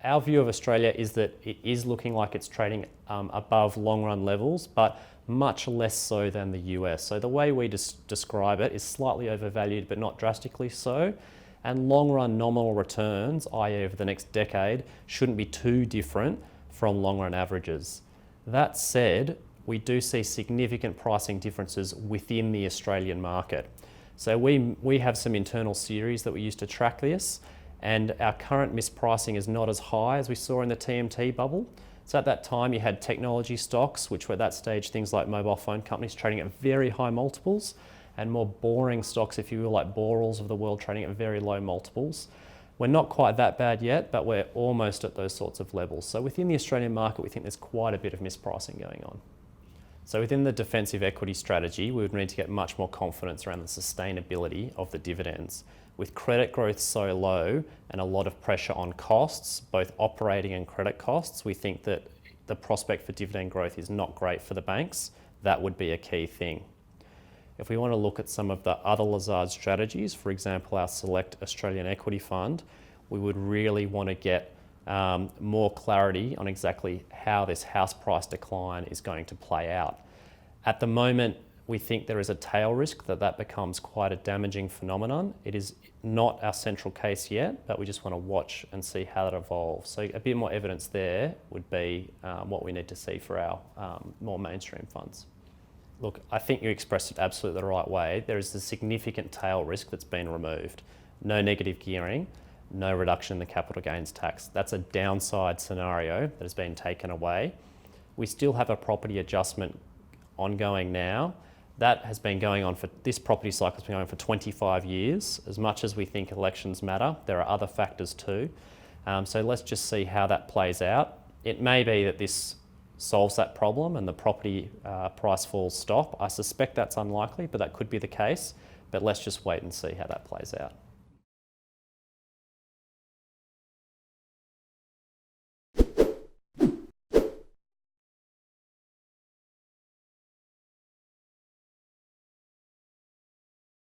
Our view of Australia is that it is looking like it's trading above long run levels, but much less so than the US. So the way we describe it is slightly overvalued, but not drastically so. And long run nominal returns, i.e. over the next decade, shouldn't be too different from long run averages. That said, we do see significant pricing differences within the Australian market. So we have some internal series that we use to track this, and our current mispricing is not as high as we saw in the TMT bubble. So at that time you had technology stocks, which were at that stage things like mobile phone companies trading at very high multiples, and more boring stocks, if you will, like Borals of the world trading at very low multiples. We're not quite that bad yet, but we're almost at those sorts of levels. So within the Australian market, we think there's quite a bit of mispricing going on. So within the defensive equity strategy, we would need to get much more confidence around the sustainability of the dividends. With credit growth so low and a lot of pressure on costs, both operating and credit costs, we think that the prospect for dividend growth is not great for the banks. That would be a key thing. If we want to look at some of the other Lazard strategies, for example, our Select Australian Equity Fund, we would really want to get more clarity on exactly how this house price decline is going to play out. At the moment, we think there is a tail risk that becomes quite a damaging phenomenon. It is not our central case yet, but we just want to watch and see how that evolves. So a bit more evidence there would be what we need to see for our more mainstream funds. Look, I think you expressed it absolutely the right way. There is a significant tail risk that's been removed. No negative gearing, no reduction in the capital gains tax. That's a downside scenario that has been taken away. We still have a property adjustment ongoing now. That has been going on this property cycle has been going on for 25 years. As much as we think elections matter, there are other factors too. So let's just see how that plays out. It may be that this solves that problem and the property price falls stop. I suspect that's unlikely, but that could be the case. But let's just wait and see how that plays out.